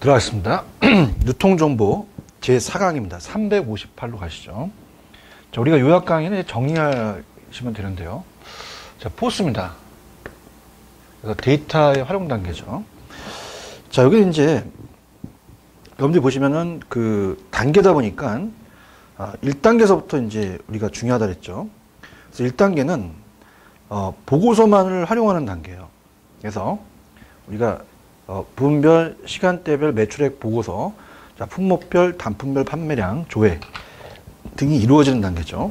들어가겠습니다. 유통정보 제4강입니다. 358로 가시죠. 자, 우리가 요약 강의는 정리하시면 되는데요. 자, 포스입니다. 그래서 데이터의 활용 단계죠. 자, 여기 이제 여러분들이 보시면은 그 단계다 보니까 1단계에서부터 이제 우리가 중요하다 그랬죠. 그래서 1단계는 보고서만을 활용하는 단계예요. 그래서 우리가 부분별, 시간대별 매출액 보고서, 자, 품목별, 단품별 판매량, 조회 등이 이루어지는 단계죠.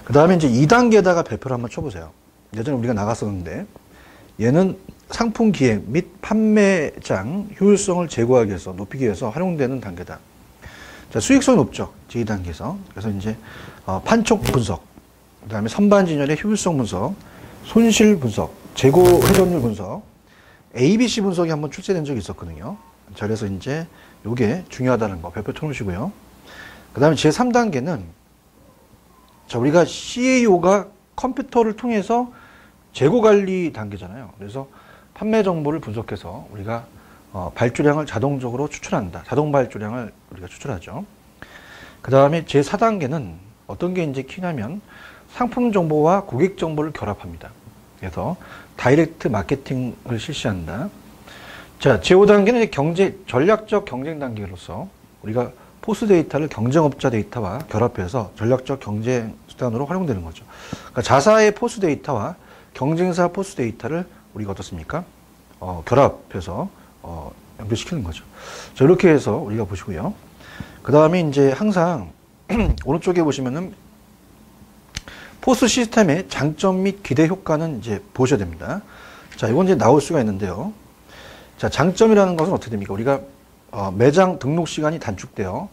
그 다음에 이제 2단계에다가 배표를 한번 쳐보세요. 예전에 우리가 나갔었는데, 얘는 상품 기획 및 판매장 효율성을 제고하기 위해서, 높이기 위해서 활용되는 단계다. 자, 수익성이 높죠. 제2단계에서. 그래서 이제 판촉 분석, 그 다음에 선반 진열의 효율성 분석, 손실 분석, 재고 회전율 분석, ABC 분석이 한번 출제된 적이 있었거든요. 자, 그래서 이제 요게 중요하다는 거 별표 쳐놓으시고요. 그 다음에 제3단계는 자, 우리가 CAO가 컴퓨터를 통해서 재고 관리 단계잖아요. 그래서 판매 정보를 분석해서 우리가 발주량을 자동적으로 추출한다. 자동 발주량을 우리가 추출하죠. 그 다음에 제4단계는 어떤 게 이제 키냐면 상품 정보와 고객 정보를 결합합니다. 그래서 다이렉트 마케팅을 실시한다. 자, 제5단계는 전략적 경쟁 단계로서 우리가 포스 데이터를 경쟁업자 데이터와 결합해서 전략적 경쟁 수단으로 활용되는 거죠. 그러니까 자사의 포스 데이터와 경쟁사 포스 데이터를 우리가 어떻습니까? 결합해서 연결시키는 거죠. 자, 이렇게 해서 우리가 보시고요. 그 다음에 이제 항상 오른쪽에 보시면은 포스 시스템의 장점 및 기대 효과는 이제 보셔야 됩니다. 자, 이건 이제 나올 수가 있는데요. 자, 장점이라는 것은 어떻게 됩니까? 우리가 매장 등록 시간이 단축되어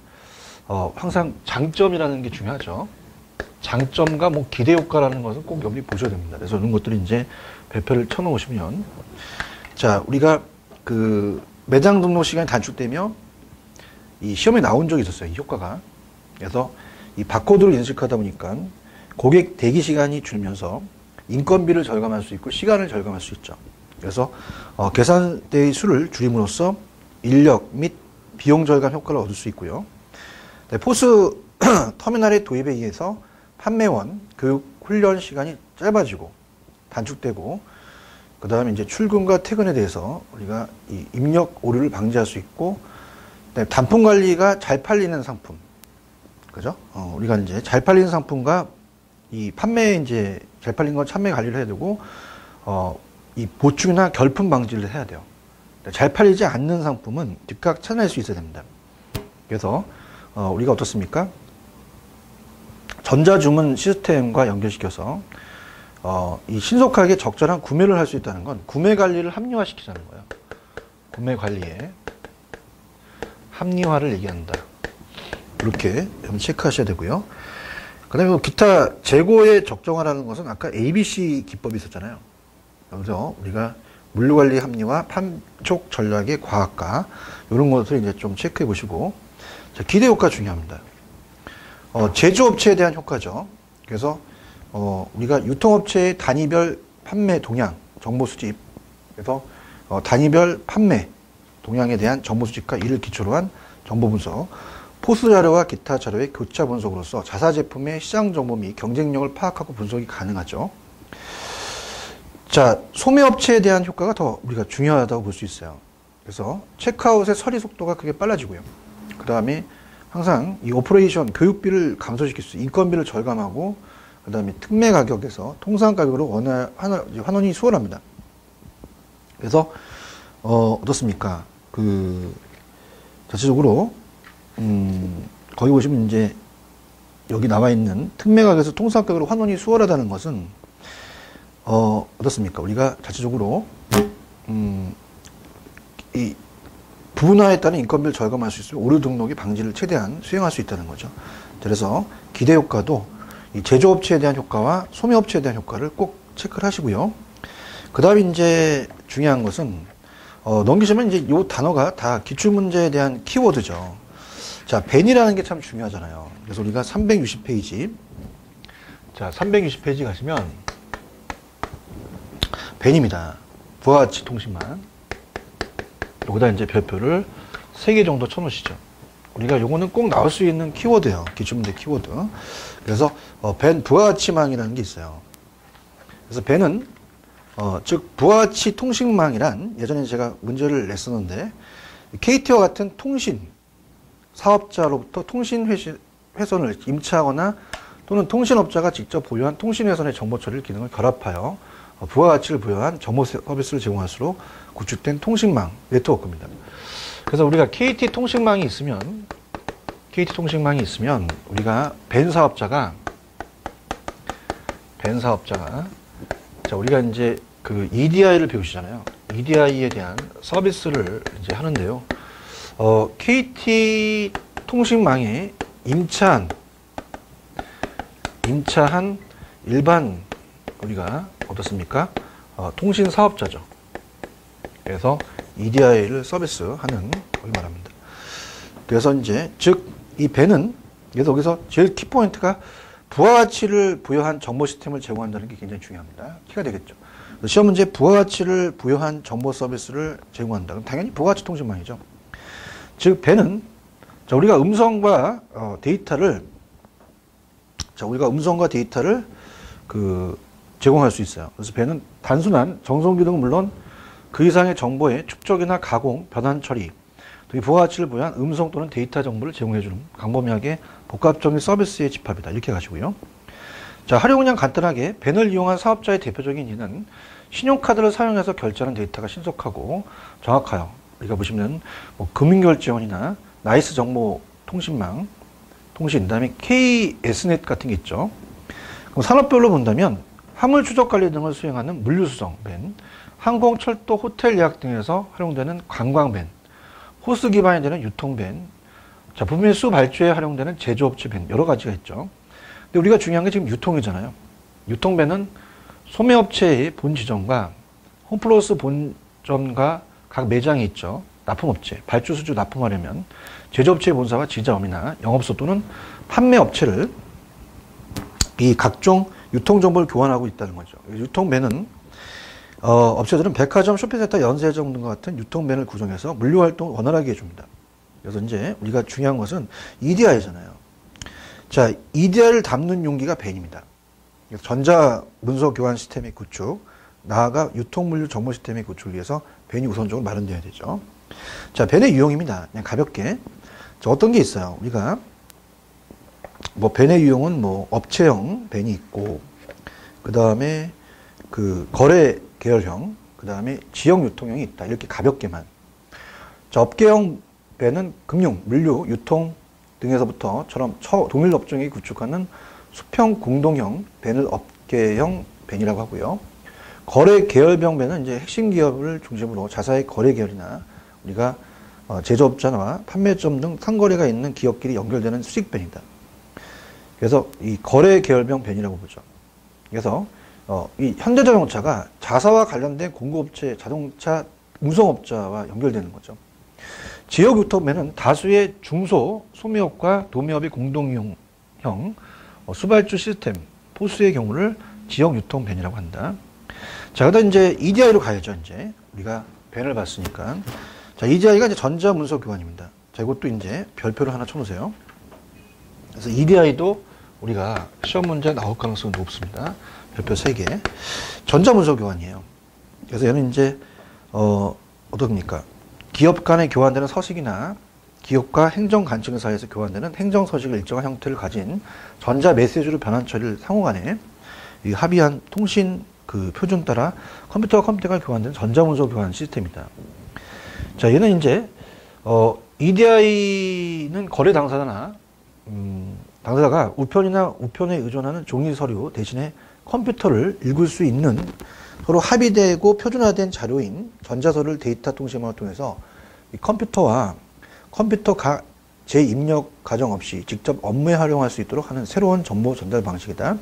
항상 장점이라는 게 중요하죠. 장점과 뭐 기대 효과라는 것은 꼭 여기 보셔야 됩니다. 그래서 이런 것들이 이제 배표를 쳐놓으시면, 자, 우리가 그 매장 등록 시간이 단축되며 이 시험에 나온 적이 있었어요. 이 효과가. 그래서 이 바코드를 인식하다 보니까 고객 대기 시간이 줄면서 인건비를 절감할 수 있고 시간을 절감할 수 있죠. 그래서 계산대의 수를 줄임으로써 인력 및 비용 절감 효과를 얻을 수 있고요. 네, 포스 터미널의 도입에 의해서 판매원 교육 훈련 시간이 짧아지고 단축되고, 그 다음에 이제 출근과 퇴근에 대해서 우리가 이 입력 오류를 방지할 수 있고, 단품 관리가 잘 팔리는 상품, 그죠? 우리가 이제 잘 팔리는 상품과 이 판매 이제 잘 팔린 건 판매 관리를 해야 되고, 이 보충이나 결품 방지를 해야 돼요. 잘 팔리지 않는 상품은 즉각 찾아낼 수 있어야 됩니다. 그래서 우리가 어떻습니까? 전자주문 시스템과 연결시켜서 이 신속하게 적절한 구매를 할 수 있다는 건 구매 관리를 합리화시키자는 거예요. 구매 관리에 합리화를 얘기한다. 이렇게 체크하셔야 되고요. 그 다음에 기타 재고에 적정화라는 것은 아까 ABC 기법이 있었잖아요. 그래서 우리가 물류관리 합리화, 판촉 전략의 과학화, 이런 것을 이제 좀 체크해 보시고, 자, 기대 효과 중요합니다. 제조업체에 대한 효과죠. 그래서 우리가 유통업체의 단위별 판매 동향, 정보 수집, 그래서 단위별 판매 동향에 대한 정보 수집과 이를 기초로 한 정보 분석, 포스 자료와 기타 자료의 교차 분석으로서 자사 제품의 시장 정보 및 경쟁력을 파악하고 분석이 가능하죠. 자, 소매업체에 대한 효과가 더 우리가 중요하다고 볼 수 있어요. 그래서 체크아웃의 처리 속도가 크게 빨라지고요. 그 다음에 항상 이 오퍼레이션 교육비를 감소시킬 수, 인건비를 절감하고, 그 다음에 특매 가격에서 통상 가격으로 환원이 수월합니다. 그래서 어떻습니까? 그 자체적으로 거기 보시면 이제 여기 나와 있는 특매 가격에서 통상 가격으로 환원이 수월하다는 것은 어떻습니까? 우리가 자체적으로 이 부분화에 따른 인건비를 절감할 수 있으면 오류 등록의 방지를 최대한 수행할 수 있다는 거죠. 그래서 기대 효과도 이 제조업체에 대한 효과와 소매업체에 대한 효과를 꼭 체크를 하시고요. 그 다음에 이제 중요한 것은 넘기시면 이제 이 단어가 다 기출문제에 대한 키워드죠. 자, 벤이라는 게 참 중요하잖아요. 그래서 우리가 360페이지, 자, 360페이지 가시면 벤입니다. 부가가치 통신만. 여기다 이제 별표를 세 개 정도 쳐놓으시죠. 우리가 요거는 꼭 나올 수 있는 키워드예요. 기출문제 키워드. 그래서 벤 부가가치망이라는 게 있어요. 그래서 벤은 즉 부가가치 통신망이란 예전에 제가 문제를 냈었는데 KT와 같은 통신 사업자로부터 통신 훼손을 임차하거나 또는 통신업자가 직접 보유한 통신훼손의 정보 처리 기능을 결합하여 부가가치를 부여한 정보 서비스를 제공할수록 구축된 통신망 네트워크입니다. 그래서 우리가 KT 통신망이 있으면 우리가 벤 사업자가 자 우리가 이제 그 EDI를 배우시잖아요. EDI에 대한 서비스를 이제 하는데요. KT 통신망에 임차한 일반 우리가 어떻습니까? 통신 사업자죠. 그래서 EDI를 서비스하는 걸 말합니다. 그래서 이제 즉 이 벤은 그래서 여기서 제일 키포인트가 부가가치를 부여한 정보 시스템을 제공한다는 게 굉장히 중요합니다. 키가 되겠죠. 시험 문제 부가가치를 부여한 정보 서비스를 제공한다. 그럼 당연히 부가가치 통신망이죠. 즉 벤은 우리가 음성과 데이터를 제공할 수 있어요. 그래서 벤은 단순한 정성 기능은 물론 그 이상의 정보의 축적이나 가공, 변환 처리, 또 부가가치를 부여한 음성 또는 데이터 정보를 제공해주는 광범위하게 복합적인 서비스의 집합이다. 이렇게 가시고요. 자, 활용은 그냥 간단하게 벤을 이용한 사업자의 대표적인 예는 신용카드를 사용해서 결제하는 데이터가 신속하고 정확하여 우리가 보시면 뭐 금융결제원이나 나이스 정보 통신망, 통신, 그다음에 KSnet 같은 게 있죠. 그럼 산업별로 본다면 화물 추적 관리 등을 수행하는 물류수송 벤, 항공, 철도, 호텔 예약 등에서 활용되는 관광 벤, 호스 기반이 되는 유통 벤, 자, 부품의 발주에 활용되는 제조업체 벤, 여러 가지가 있죠. 근데 우리가 중요한 게 지금 유통이잖아요. 유통 벤은 소매업체의 본 지점과 홈플러스 본점과 각 매장이 있죠. 납품업체, 발주 수주 납품하려면 제조업체의 본사와 지점이나 영업소 또는 판매업체를 이 각종 유통정보를 교환하고 있다는 거죠. 유통벤은 업체들은 백화점, 쇼핑센터, 연세점 등과 같은 유통벤을 구성해서 물류활동을 원활하게 해줍니다. 그래서 이제 우리가 중요한 것은 EDI잖아요. 자, EDI를 담는 용기가 벤입니다. 전자문서 교환 시스템의 구축, 나아가 유통물류 정보 시스템의 구축을 위해서 벤이 우선적으로 마련되어야 되죠. 자, 벤의 유형입니다. 그냥 가볍게. 자, 어떤 게 있어요? 우리가 뭐 벤의 유형은 뭐 업체형 벤이 있고, 그 다음에 그 거래 계열형, 그 다음에 지역 유통형이 있다. 이렇게 가볍게만. 자, 업계형 벤은 금융, 물류, 유통 등에서부터처럼 동일 업종이 구축하는 수평 공동형 벤을 업계형 벤이라고 하고요. 거래 계열형 벤은 이제 핵심 기업을 중심으로 자사의 거래 계열이나 우리가 제조업자나 판매점 등 상거래가 있는 기업끼리 연결되는 수직 벤이다. 그래서 이 거래 계열형 벤이라고 보죠. 그래서 이 현대자동차가 자사와 관련된 공급업체, 자동차 운송업자와 연결되는 거죠. 지역 유통벤은 다수의 중소 소매업과 도매업의 공동형 수발주 시스템, 포스의 경우를 지역 유통벤이라고 한다. 자, 그다음 이제 EDI로 가야죠. 이제 우리가 벤을 봤으니까. 자, EDI가 이제 전자문서 교환입니다. 자, 이것도 이제 별표를 하나 쳐놓으세요. 그래서 EDI도 우리가 시험 문제 나올 가능성이 높습니다. 별표 3개. 전자문서 교환이에요. 그래서 얘는 이제, 어떻습니까? 기업 간에 교환되는 서식이나 기업과 행정관청 사이에서 교환되는 행정서식을 일정한 형태를 가진 전자 메시지로 변환 처리를 상호 간에 합의한 통신 그 표준 따라 컴퓨터와 컴퓨터가 교환되는 전자문서 교환 시스템이다. 자, 얘는 이제, EDI는 거래 당사자나, 당사자가 우편이나 우편에 의존하는 종이 서류 대신에 컴퓨터를 읽을 수 있는 서로 합의되고 표준화된 자료인 전자서를 데이터 통신망을 통해서 이 컴퓨터와 컴퓨터 재입력 과정 없이 직접 업무에 활용할 수 있도록 하는 새로운 정보 전달 방식이다.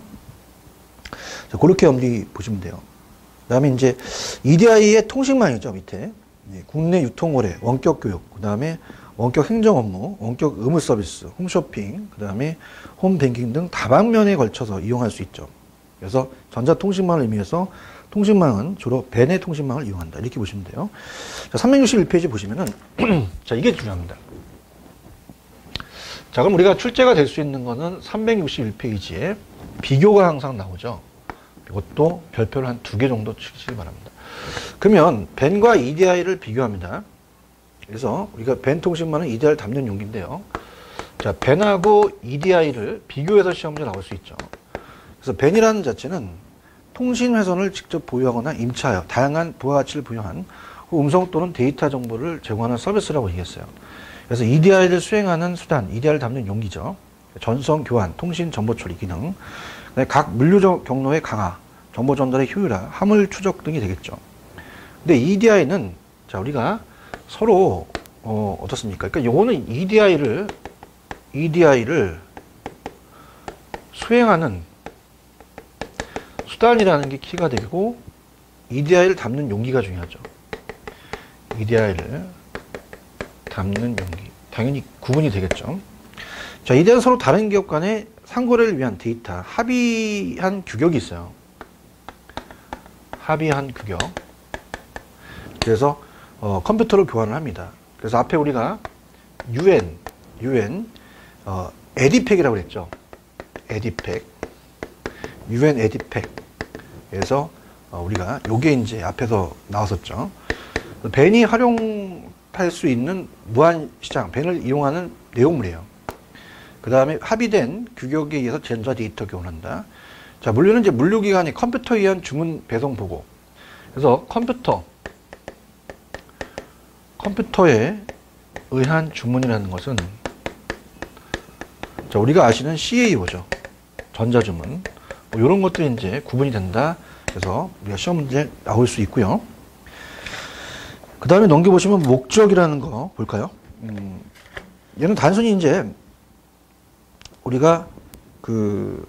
자, 그렇게 엄리 보시면 돼요. 그 다음에 이제 EDI의 통신망이죠, 밑에. 국내 유통거래, 원격 교육, 그 다음에 원격 행정 업무, 원격 의무 서비스, 홈쇼핑, 그 다음에 홈뱅킹 등 다방면에 걸쳐서 이용할 수 있죠. 그래서 전자통신망을 의미해서 통신망은 주로 벤의 통신망을 이용한다. 이렇게 보시면 돼요. 자, 361페이지 보시면은, 자, 이게 중요합니다. 자, 그럼 우리가 출제가 될 수 있는 거는 361페이지에 비교가 항상 나오죠. 이것도 별표를 한 2개 정도 치시기 바랍니다. 그러면 벤과 EDI를 비교합니다. 그래서 우리가 벤 통신망은 EDI를 담는 용기인데요. 자, 벤하고 EDI를 비교해서 시험 문제 나올 수 있죠. 그래서 벤이라는 자체는 통신 회선을 직접 보유하거나 임차하여 다양한 부가가치를 부여한 음성 또는 데이터 정보를 제공하는 서비스라고 얘기했어요. 그래서 EDI를 수행하는 수단, EDI를 담는 용기죠. 전송 교환, 통신 정보 처리 기능, 각 물류 경로의 강화, 정보 전달의 효율화, 화물 추적 등이 되겠죠. 근데 EDI는 자, 우리가 서로 어떻습니까? 그러니까 요거는 EDI를 수행하는 수단이라는 게 키가 되고 EDI를 담는 용기가 중요하죠. EDI를 담는 용기. 당연히 구분이 되겠죠. 자, EDI는 서로 다른 기업 간의 상거래를 위한 데이터, 합의한 규격이 있어요. 합의한 규격. 그래서 컴퓨터로 교환을 합니다. 그래서 앞에 우리가 에디팩이라고 그랬죠. 에디팩. UN 에디팩. 그래서 우리가 요게 이제 앞에서 나왔었죠. 벤이 활용할 수 있는 무한 시장, 벤을 이용하는 내용물이에요. 그 다음에 합의된 규격에 의해서 전자 데이터 교환한다. 자, 물류는 이제 물류기관이 컴퓨터에 의한 주문 배송 보고. 그래서 컴퓨터에 의한 주문이라는 것은 자, 우리가 아시는 CAO죠. 전자주문. 뭐 이런 것들이 이제 구분이 된다. 그래서 우리가 시험 문제 나올 수 있고요. 그 다음에 넘겨보시면 목적이라는 거 볼까요? 얘는 단순히 이제 우리가 그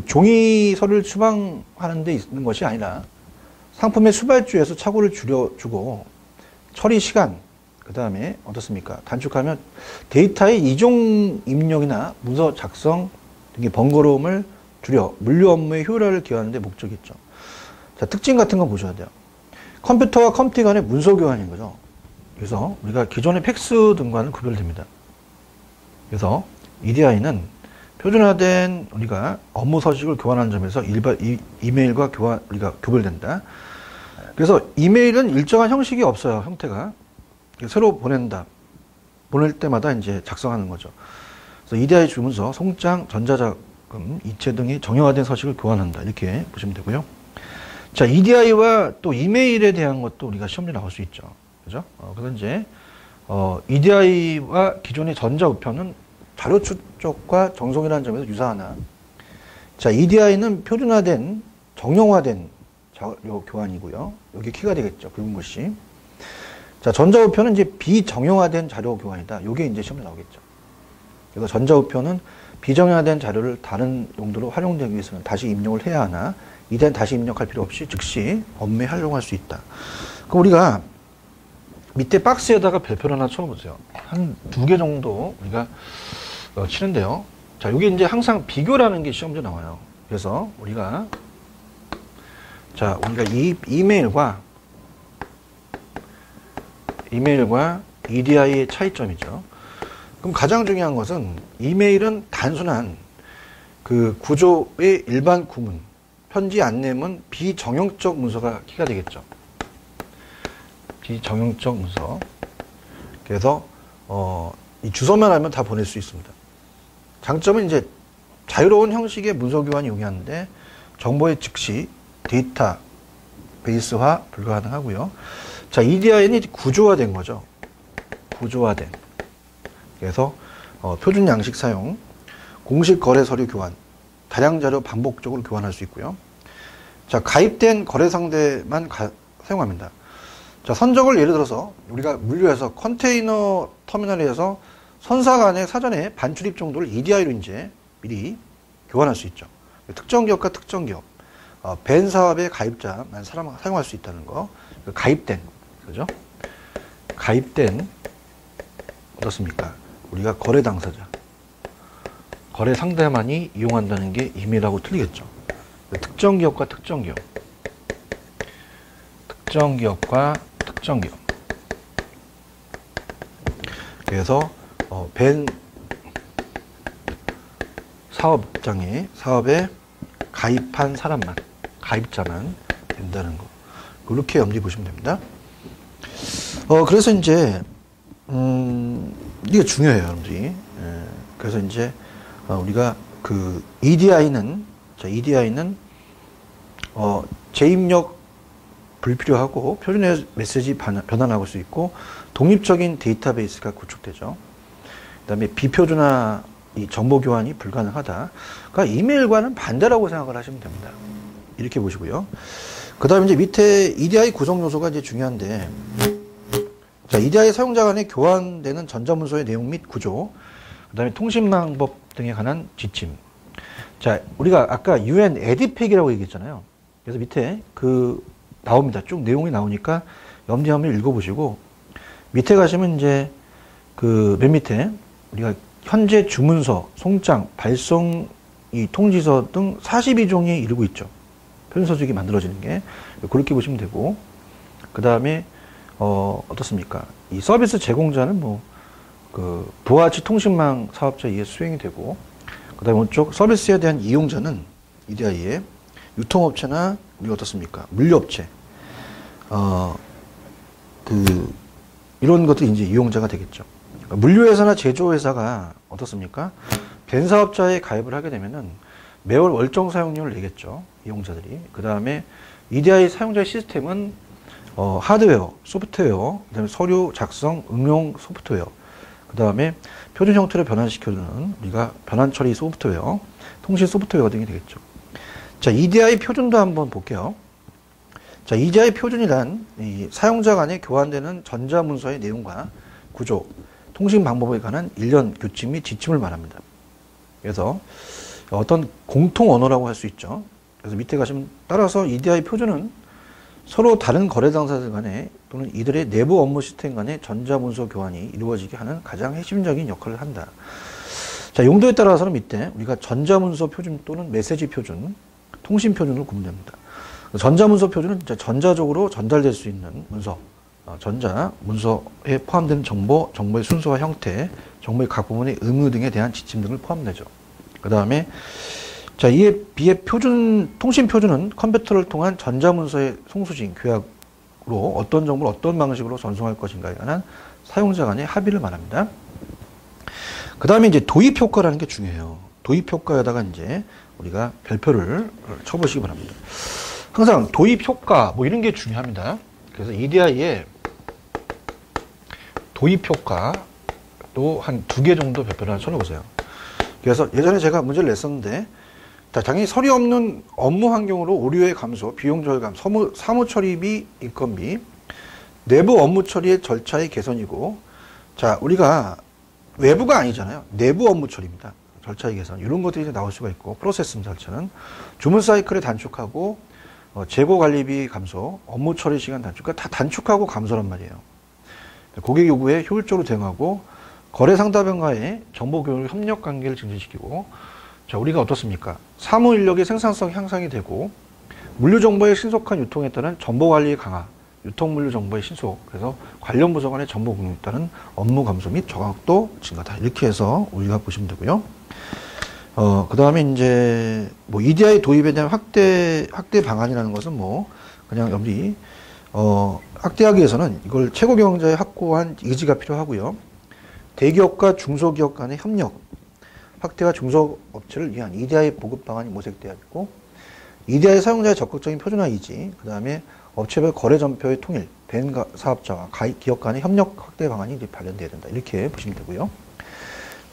종이 서류를 수방하는 데 있는 것이 아니라 상품의 수발주에서 착오를 줄여주고 처리 시간, 그 다음에 어떻습니까? 단축하면 데이터의 이종 입력이나 문서 작성 등의 번거로움을 줄여 물류 업무의 효율화를 기하는 데 목적이 있죠. 자, 특징 같은 거 보셔야 돼요. 컴퓨터와 컴퓨터 간의 문서 교환인 거죠. 그래서 우리가 기존의 팩스 등과는 구별됩니다. 그래서 EDI는 표준화된 우리가 업무 서식을 교환하는 점에서 일반 이메일과 우리가 구별된다. 그래서 이메일은 일정한 형식이 없어요. 형태가. 새로 보낼 때마다 이제 작성하는 거죠. 그래서 EDI 주문서, 송장, 전자자금, 이체 등이 정형화된 서식을 교환한다. 이렇게 보시면 되고요. 자, EDI와 또 이메일에 대한 것도 우리가 시험에 나올 수 있죠. 그죠? 그래서 이제, EDI와 기존의 전자우편은 자료 추적과 정송이라는 점에서 유사하나. 자, EDI는 표준화된, 정형화된 자료 교환이고요. 여기 키가 되겠죠. 붉은 것이. 자, 전자우편은 이제 비정형화된 자료 교환이다. 요게 이제 시험에 나오겠죠. 그래서 전자우편은 비정형화된 자료를 다른 용도로 활용되기 위해서는 다시 입력을 해야 하나, 이젠 다시 입력할 필요 없이 즉시 업무에 활용할 수 있다. 그럼 우리가 밑에 박스에다가 별표를 하나 쳐보세요. 한 2개 정도 우리가 치는데요. 자, 여기 이제 항상 비교라는 게 시험에 나와요. 그래서 우리가 이 이메일과 EDI의 차이점이죠. 그럼 가장 중요한 것은 이메일은 단순한 그 구조의 일반 구문, 편지 안내문, 비정형적 문서가 키가 되겠죠. 비정형적 문서. 그래서 이 주소만 알면 다 보낼 수 있습니다. 장점은 이제 자유로운 형식의 문서 교환이 용이한데 정보의 즉시 데이터 베이스화 불가능하고요. 자, EDI는 구조화된 거죠. 구조화된. 그래서 표준 양식 사용, 공식 거래 서류 교환, 다량 자료 반복적으로 교환할 수 있고요. 자, 가입된 거래 상대만 사용합니다. 자, 선적을 예를 들어서 우리가 물류에서 컨테이너 터미널에서 선사 간의 사전에 반출입 정도를 EDI로 이제 미리 교환할 수 있죠. 특정 기업과 특정 기업, 벤 사업의 가입자만 사용할 수 있다는 거. 가입된, 그죠? 가입된, 어떻습니까? 우리가 거래 당사자, 거래 상대만이 이용한다는 게 이메일하고 틀리겠죠. 특정 기업과 특정 기업. 특정 기업과 특정 기업. 그래서 벤 사업에 가입한 사람만, 가입자만 된다는 거. 그렇게 염두에 보시면 됩니다. 그래서 이제 이게 중요해요, 여러분들이. 예, 그래서 이제 우리가 그 EDI는 재입력 불필요하고 표준의 메시지 변환할 수 있고 독립적인 데이터베이스가 구축되죠. 그다음에 비표준화 이 정보 교환이 불가능하다. 그러니까 이메일과는 반대라고 생각을 하시면 됩니다. 이렇게 보시고요. 그다음에 이제 밑에 EDI 구성 요소가 이제 중요한데, 자, EDI 사용자 간에 교환되는 전자문서의 내용 및 구조, 그다음에 통신 방법 등에 관한 지침. 자, 우리가 아까 UN 에디팩이라고 얘기했잖아요. 그래서 밑에 나옵니다. 쭉 내용이 나오니까 염두에 한번 읽어보시고, 밑에 가시면 이제 맨 밑에 우리가 현재 주문서, 송장, 발송, 이 통지서 등 42종에 이르고 있죠. 표준서적이 만들어지는 게. 그렇게 보시면 되고, 그 다음에, 어떻습니까? 이 서비스 제공자는 부하치 통신망 사업자에 의해 수행이 되고, 그 다음에 오른쪽 서비스에 대한 이용자는 EDI의 유통업체나, 우리 어떻습니까? 물류업체, 이런 것들이 이제 이용자가 되겠죠. 물류회사나 제조회사가 어떻습니까? 벤 사업자에 가입을 하게 되면은 매월 월정 사용료를 내겠죠. 이용자들이. 그 다음에 EDI 사용자 시스템은 하드웨어, 소프트웨어, 그 다음에 서류 작성, 응용 소프트웨어, 그 다음에 표준 형태로 변환시켜주는 우리가 변환 처리 소프트웨어, 통신 소프트웨어 등이 되겠죠. 자, EDI 표준도 한번 볼게요. 자, EDI 표준이란 이 사용자 간에 교환되는 전자문서의 내용과 구조, 통신 방법에 관한 일련 규칙 및 지침을 말합니다. 그래서 어떤 공통 언어라고 할 수 있죠. 그래서 밑에 가시면 따라서 EDI 표준은 서로 다른 거래 당사자들 간에 또는 이들의 내부 업무 시스템 간의 전자문서 교환이 이루어지게 하는 가장 핵심적인 역할을 한다. 자, 용도에 따라서는 밑에 우리가 전자문서 표준 또는 메시지 표준, 통신 표준으로 구분됩니다. 전자문서 표준은 전자적으로 전달될 수 있는 문서, 전자 문서에 포함되는 정보의 순서와 형태, 정보의 각 부분의 의무 등에 대한 지침 등을 포함되죠. 그 다음에 자, 이에 비해 통신 표준은 컴퓨터를 통한 전자문서의 송수진, 규약으로 어떤 정보를 어떤 방식으로 전송할 것인가에 관한 사용자 간의 합의를 말합니다. 그 다음에 이제 도입 효과라는 게 중요해요. 도입 효과에다가 이제 우리가 별표를 쳐보시기 바랍니다. 항상 도입 효과 이런 게 중요합니다. 그래서 EDI의 도입 효과도 한 2개 정도 별표를 하나 쳐놓으세요. 그래서 예전에 제가 문제를 냈었는데, 당연히 서류 없는 업무 환경으로 오류의 감소, 비용 절감, 사무 처리비, 인건비, 내부 업무 처리의 절차의 개선이고, 자, 우리가 외부가 아니잖아요. 내부 업무 처리입니다. 절차의 개선. 이런 것들이 이제 나올 수가 있고, 프로세스 절차는 주문 사이클을 단축하고, 재고 관리비 감소, 업무 처리 시간 단축, 그러니까 다 단축하고 감소란 말이에요. 고객 요구에 효율적으로 대응하고, 거래 상담원과의 정보 교육 협력 관계를 증진시키고, 자, 우리가 어떻습니까? 사무 인력의 생산성 향상이 되고, 물류 정보의 신속한 유통에 따른 정보 관리의 강화, 유통 물류 정보의 신속, 그래서 관련 부서 간의 정보 공유에 따른 업무 감소 및 저감도 증가다. 이렇게 해서 우리가 보시면 되고요. 그 다음에 이제 EDI 도입에 대한 확대 방안이라는 것은 그냥 여기 확대하기 위해서는 이걸 최고 경영자의 확고한 의지가 필요하고요. 대기업과 중소기업 간의 협력, 확대와 중소업체를 위한 EDI 보급 방안이 모색되어 있고, EDI 사용자의 적극적인 표준화 의지, 그 다음에 업체별 거래 전표의 통일, 벤 사업자와 기업 간의 협력 확대 방안이 이제 발견되어야 된다. 이렇게 보시면 되고요.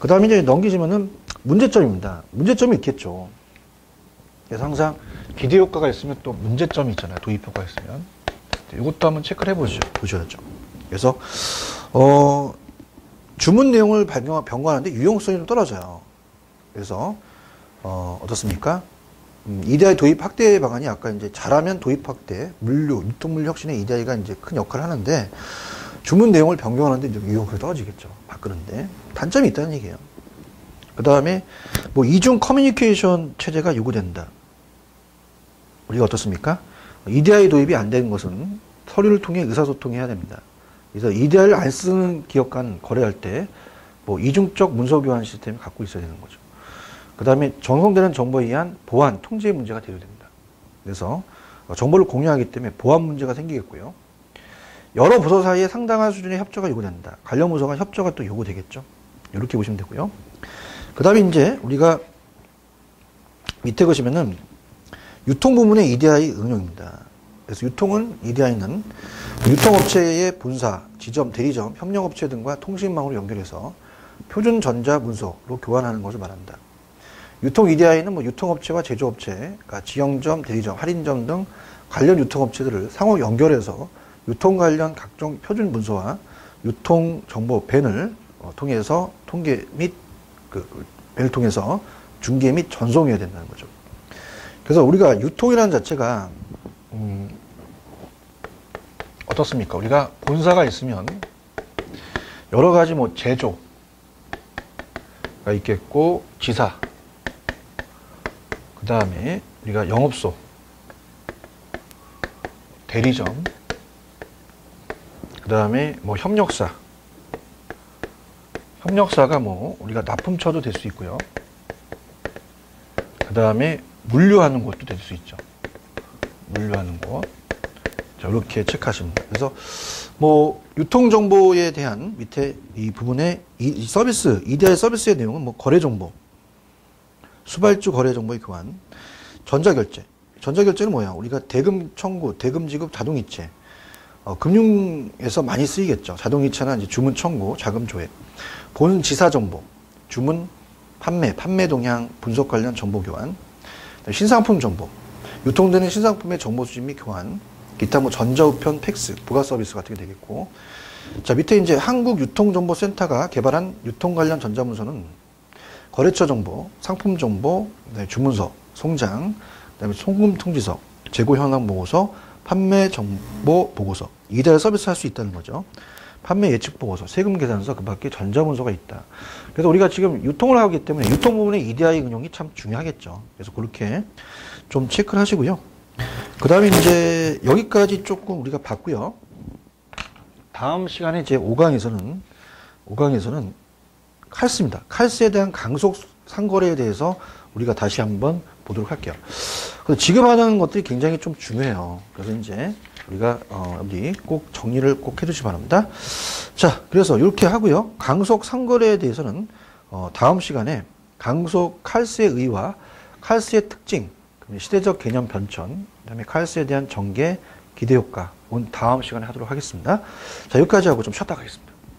그 다음에 이제 넘기시면은 문제점입니다. 문제점이 있겠죠. 그래서 항상 기대 효과가 있으면 또 문제점이 있잖아요. 도입 효과가 있으면. 이것도 한번 체크를 보셔야죠. 그래서, 주문 내용을 변경하는데 유용성이 좀 떨어져요. 그래서, 어떻습니까? EDI 도입 확대 방안이 아까 이제 잘하면 도입 확대, 유통물류 혁신에 EDI가 이제 큰 역할을 하는데, 주문 내용을 변경하는데 이제 유용성이 떨어지겠죠. 바꾸는데. 단점이 있다는 얘기예요. 그 다음에, 이중 커뮤니케이션 체제가 요구된다. 우리가 어떻습니까? EDI 도입이 안 되는 것은 서류를 통해 의사소통해야 됩니다. 그래서 EDI를 안 쓰는 기업과는 거래할 때 뭐 이중적 문서 교환 시스템을 갖고 있어야 되는 거죠. 그 다음에 전송되는 정보에 의한 보안, 통제 문제가 대두됩니다. 그래서 정보를 공유하기 때문에 보안 문제가 생기겠고요. 여러 부서 사이에 상당한 수준의 협조가 요구된다. 관련 부서가 협조가 또 요구되겠죠. 이렇게 보시면 되고요. 그 다음에 이제 우리가 밑에 보시면은 유통 부문의 EDI 응용입니다. 그래서 EDI는 유통업체의 본사, 지점, 대리점, 협력업체 등과 통신망으로 연결해서 표준 전자 문서로 교환하는 것을 말한다. 유통 EDI는 뭐 유통업체와 제조업체, 그러니까 지형점, 대리점, 할인점 등 관련 유통업체들을 상호 연결해서 유통 관련 각종 표준 문서와 유통 정보 밴을 통해서 통계 및 밴을 통해서 중개 및 전송해야 된다는 거죠. 그래서 우리가 유통이라는 자체가 어떻습니까? 우리가 본사가 있으면 여러 가지 뭐 제조가 있겠고 지사, 그 다음에 우리가 영업소, 대리점, 그 다음에 뭐 협력사가 뭐 우리가 납품처도 될 수 있고요. 그 다음에 물류하는 곳도 될 수 있죠. 물류하는 곳. 자, 이렇게 체크하시면 돼요. 그래서 뭐 유통정보에 대한 밑에 이 부분에 이 서비스, EDI 서비스의 내용은 뭐 거래정보, 수발주 거래정보의 교환, 전자결제. 전자결제는 뭐야? 우리가 대금 청구, 대금 지급, 자동이체. 금융에서 많이 쓰이겠죠. 자동이체나 이제 주문 청구, 자금 조회. 본 지사 정보, 주문, 판매 동향 분석 관련 정보 교환. 신상품 정보, 유통되는 신상품의 정보 수집 및 교환, 기타 뭐 전자우편, 팩스, 부가 서비스 같은 게 되겠고. 자, 밑에 이제 한국유통정보센터가 개발한 유통 관련 전자문서는 거래처 정보, 상품 정보, 그다음에 주문서, 송장, 그다음에 송금 통지서, 재고 현황 보고서, 판매 정보 보고서, EDI 서비스 할 수 있다는 거죠. 판매 예측 보고서, 세금 계산서, 그 밖에 전자문서가 있다. 그래서 우리가 지금 유통을 하기 때문에 유통 부분의 EDI 응용이 참 중요하겠죠. 그래서 그렇게 좀 체크를 하시고요. 그 다음에 이제 여기까지 조금 우리가 봤고요. 다음 시간에 이제 5강에서는 칼스입니다. 칼스에 대한 강속 상거래에 대해서 우리가 다시 한번 보도록 할게요. 그래서 지금 하는 것들이 굉장히 좀 중요해요. 그래서 이제 우리가 여기 꼭 정리를 꼭 해두시기 바랍니다. 자, 그래서 이렇게 하고요. 강속 상거래에 대해서는 다음 시간에 강속 칼스의 의의와 칼스의 특징, 시대적 개념 변천, 그다음에 칼스에 대한 전개, 기대 효과, 온 다음 시간에 하도록 하겠습니다. 자, 여기까지 하고 좀 쉬었다 가겠습니다.